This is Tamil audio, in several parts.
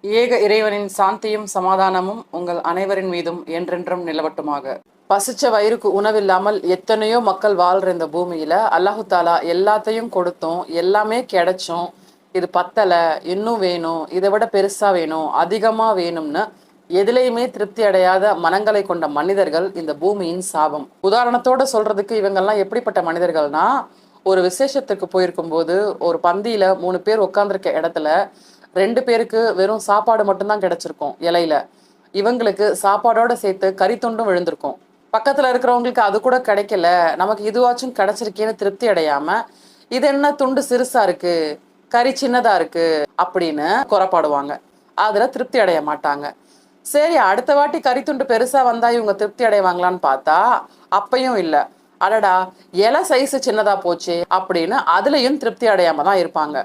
ஏக இறைவனின் சாந்தியும் சமாதானமும் உங்கள் அனைவரின் மீதும் என்றென்றும் நிலவட்டுமாக. பசிச்ச வயிறுக்கு உணவில்லாமல் எத்தனையோ மக்கள் வாழ்ற இந்த பூமியில அல்லாஹு தாலா எல்லாத்தையும் கொடுத்தும் எல்லாமே கிடைச்சும் இது பத்தலை, இன்னும் வேணும், இதை விட பெருசா வேணும், அதிகமா வேணும்னு எதுலையுமே திருப்தி அடையாத மனங்களை கொண்ட மனிதர்கள் இந்த பூமியின் சாபம். உதாரணத்தோட சொல்றதுக்கு இவங்கெல்லாம் எப்படிப்பட்ட மனிதர்கள்னா, ஒரு விசேஷத்துக்கு போயிருக்கும் போது ஒரு பந்தியில 3 பேர் உட்கார்ந்துருக்க இடத்துல 2 பேருக்கு வெறும் சாப்பாடு மட்டும்தான் கிடைச்சிருக்கும் இலையில. இவங்களுக்கு சாப்பாடோட சேர்த்து கறி துண்டும் விழுந்திருக்கும். பக்கத்துல இருக்கிறவங்களுக்கு அது கூட கிடைக்கல, நமக்கு இதுவாச்சும் கிடைச்சிருக்கேன்னு திருப்தி அடையாம, இது என்ன துண்டு சிறுசா இருக்கு, கறி சின்னதா இருக்கு அப்படின்னு குறைப்பாடுவாங்க. அதுல திருப்தி அடைய மாட்டாங்க. சரி, அடுத்த வாட்டி கறி துண்டு பெருசா வந்தா இவங்க திருப்தி அடைவாங்களான்னு பார்த்தா அப்பையும் இல்லை. அடடா, இலை சைஸ் சின்னதா போச்சு அப்படின்னு அதுலயும் திருப்தி அடையாம தான் இருப்பாங்க.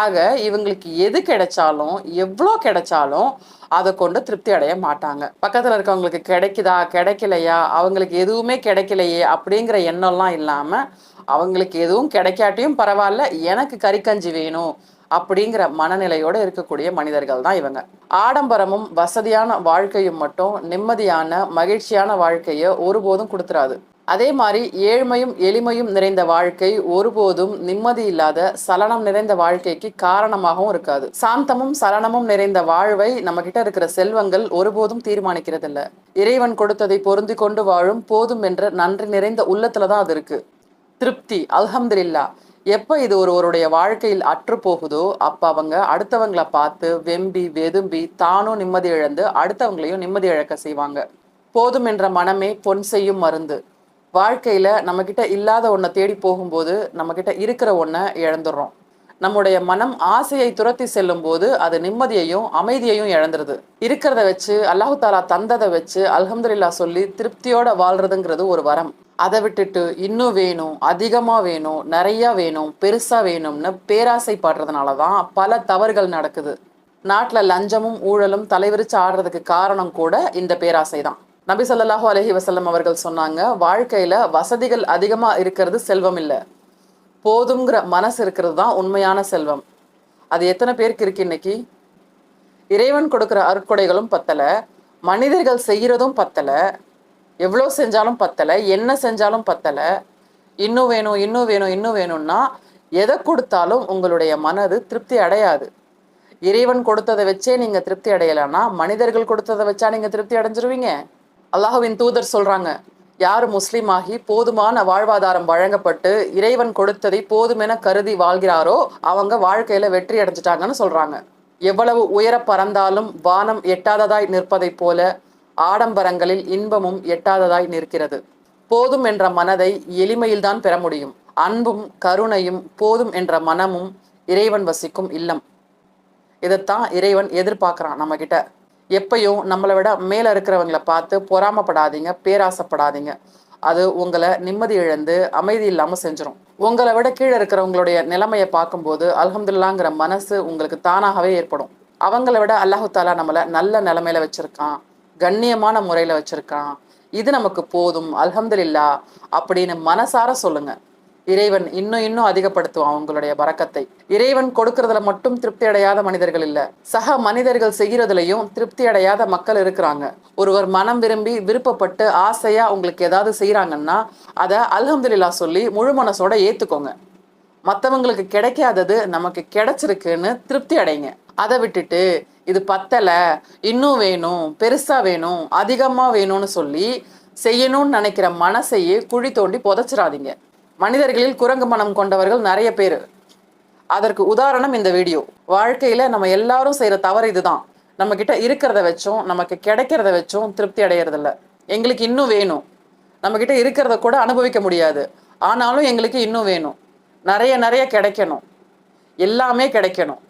ஆக இவங்களுக்கு எது கிடைச்சாலும் எவ்வளோ கிடைச்சாலும் அதை கொண்டு திருப்தி அடைய மாட்டாங்க. பக்கத்துல இருக்கவங்களுக்கு கிடைக்குதா கிடைக்கலையா, அவங்களுக்கு எதுவுமே கிடைக்கலையே அப்படிங்கிற எண்ணம்லாம் இல்லாம, அவங்களுக்கு எதுவும் கிடைக்காட்டியும் பரவாயில்ல, எனக்கு கறிக்கஞ்சி வேணும் அப்படிங்கிற மனநிலையோடு இருக்கக்கூடிய மனிதர்கள் தான் இவங்க. ஆடம்பரமும் வசதியான வாழ்க்கையும் மட்டும் நிம்மதியான மகிழ்ச்சியான வாழ்க்கையை ஒருபோதும் கொடுத்துறாது. அதே மாதிரி ஏழ்மையும் எளிமையும் நிறைந்த வாழ்க்கை ஒருபோதும் நிம்மதி இல்லாத சலனம் நிறைந்த வாழ்க்கைக்கு காரணமாகவும் இருக்காது. சாந்தமும் சலனமும் நிறைந்த வாழ்வை நம்ம கிட்ட இருக்கிற செல்வங்கள் ஒருபோதும் தீர்மானிக்கிறது இல்ல. இறைவன் கொடுத்ததை பொருந்தி கொண்டு வாழும் போதும் என்ற நன்றி நிறைந்த உள்ளத்துலதான் அது இருக்கு. திருப்தி, அல்ஹம்துலில்லாஹ். எப்ப இது ஒருவருடைய வாழ்க்கையில் அற்று போகுதோ அப்ப அவங்க அடுத்தவங்களை பார்த்து வெம்பி வெதும்பி தானும் நிம்மதி இழந்து அடுத்தவங்களையும் நிம்மதி இழக்க செய்வாங்க. போதும் என்ற மனமே பொன் செய்யும் மருந்து. வாழ்க்கையில நம்ம கிட்ட இல்லாத ஒன்றை தேடி போகும்போது நம்ம கிட்ட இருக்கிற ஒன்றை இழந்துடுறோம். நம்முடைய மனம் ஆசையை துரத்தி செல்லும் போது அது நிம்மதியையும் அமைதியையும் இழந்துருது. இருக்கிறத வச்சு அல்லாஹு தாலா தந்ததை வச்சு அல்ஹம்துலில்லாஹ் சொல்லி திருப்தியோட வாழ்றதுங்கிறது ஒரு வரம். அதை விட்டுட்டு இன்னும் வேணும், அதிகமா வேணும், நிறைய வேணும், பெருசா வேணும்னு பேராசைப்படுறதுனாலதான் பல தவறுகள் நடக்குது. நாட்டுல லஞ்சமும் ஊழலும் தலைவிரிச்சு ஆடுறதுக்கு காரணம் கூட இந்த பேராசை தான். நபி ஸல்லல்லாஹு அலைஹி வஸல்லம் அவர்கள் சொன்னாங்க, வாழ்க்கையில வசதிகள் அதிகமா இருக்கிறது செல்வம் இல்லை, போதுங்கிற மனசு இருக்கிறது தான் உண்மையான செல்வம். அது எத்தனை பேருக்கு இருக்கு இன்னைக்கு? இறைவன் கொடுக்குற அருட்கொடைகளும் பத்தல, மனிதர்கள் செய்யறதும் பத்தல, எவ்வளோ செஞ்சாலும் பத்தல, என்ன செஞ்சாலும் பத்தல, இன்னும் வேணும் இன்னும் வேணும் இன்னும் வேணும்னா எதை கொடுத்தாலும் உங்களுடைய மனது திருப்தி அடையாது. இறைவன் கொடுத்ததை வச்சே நீங்க திருப்தி அடையலைன்னா மனிதர்கள் கொடுத்ததை வச்சா நீங்க திருப்தி அடைஞ்சிருவீங்க? அல்லாஹுவின் தூதர் சொல்றாங்க, யார் முஸ்லீம் ஆகி போதுமான வாழ்வாதாரம் வழங்கப்பட்டு இறைவன் கொடுத்ததை போதுமென கருதி வாழ்கிறாரோ அவங்க வாழ்க்கையில வெற்றி அடைஞ்சிட்டாங்கன்னு சொல்றாங்க. எவ்வளவு உயர பறந்தாலும் வானம் எட்டாததாய் நிற்பதை போல ஆடம்பரங்களில் இன்பமும் எட்டாததாய் நிற்கிறது. போதும் என்ற மனதை எளிமையில்தான் பெற முடியும். அன்பும் கருணையும் போதும் என்ற மனமும் இறைவன் வசிக்கும் இல்லம். இதைத்தான் இறைவன் எதிர்பார்க்கிறான் நம்ம கிட்ட. எப்பயும் நம்மளை விட மேல இருக்கிறவங்களை பார்த்து பொறாமப்படாதீங்க, பேராசைப்படாதீங்க. அது உங்களை நிம்மதி இழந்து அமைதி இல்லாம செஞ்சிடும். உங்களை விட கீழே இருக்கிறவங்களுடைய நிலைமையை பார்க்கும்போது அல்ஹம்துலில்லாஹ்ங்கிற மனசு உங்களுக்கு தானாகவே ஏற்படும். அவங்கள விட அல்லாஹு தாலா நம்மளை நல்ல நிலைமையில வச்சிருக்கான், கண்ணியமான முறையில வச்சிருக்கான், இது நமக்கு போதும் அல்ஹம்துலில்லாஹ் அப்படின்னு மனசார சொல்லுங்க. இறைவன் இன்னும் இன்னும் அதிகப்படுத்துவான் அவங்களுடைய பரக்கத்தை. இறைவன் கொடுக்கறதுல மட்டும் திருப்தி அடையாத மனிதர்கள் இல்ல, சக மனிதர்கள் செய்யறதுலயும் திருப்தி அடையாத மக்கள் இருக்கிறாங்க. ஒருவர் மனம் விரும்பி விருப்பப்பட்டு ஆசையா உங்களுக்கு ஏதாவது செய்யறாங்கன்னா அதை அல்ஹம்துலில்லாஹ் சொல்லி முழு மனசோட ஏத்துக்கோங்க. மற்றவங்களுக்கு கிடைக்காதது நமக்கு கிடைச்சிருக்குன்னு திருப்தி அடைங்க. அதை விட்டுட்டு இது பத்தல, இன்னும் வேணும், பெருசா வேணும், அதிகமா வேணும்னு சொல்லி செய்யணும்னு நினைக்கிற மனசையே குழி தோண்டி புதைச்சிடாதீங்க. மனிதர்களில் குரங்கு மனம் கொண்டவர்கள் நிறைய பேர். அதற்கு உதாரணம் இந்த வீடியோ. வாழ்க்கையில நம்ம எல்லாரும் செய்யற தவறு இதுதான். நம்ம கிட்ட இருக்கிறத வச்சும் நமக்கு கிடைக்கிறத வச்சும் திருப்தி அடையறதில்ல. எங்களுக்கு இன்னும் வேணும், நம்ம கிட்ட இருக்கிறத கூட அனுபவிக்க முடியாது, ஆனாலும் எங்களுக்கு இன்னும் வேணும், நிறைய நிறைய கிடைக்கணும், எல்லாமே கிடைக்கணும்.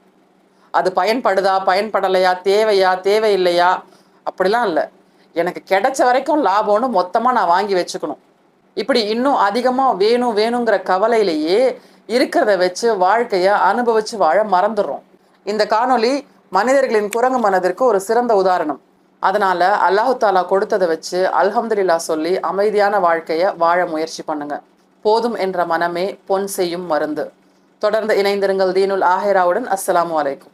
அது பயன்படுதா பயன்படலையா, தேவையா தேவையில்லையா அப்படிலாம் இல்லை, எனக்கு கிடைச்ச வரைக்கும் லாபம்னு மொத்தமா நான் வாங்கி வச்சுக்கணும். இப்படி இன்னும் அதிகமா வேணும் வேணுங்கிற கவலையிலேயே இருக்கிறத வச்சு வாழ்க்கைய அனுபவிச்சு வாழ மறந்துடுறோம். இந்த காணொளி மனிதர்களின் குரங்கு மனதிற்கு ஒரு சிறந்த உதாரணம். அதனால அல்லாஹு தாலா கொடுத்ததை வச்சு அல்ஹம்துலில்லாஹ் சொல்லி அமைதியான வாழ்க்கைய வாழ முயற்சி பண்ணுங்க. போதும் என்ற மனமே பொன் செய்யும் மருந்து. தொடர்ந்து இணைந்திருங்கள் தீனுல் ஆஹிராவுடன். அஸ்ஸலாமு அலைக்கும்.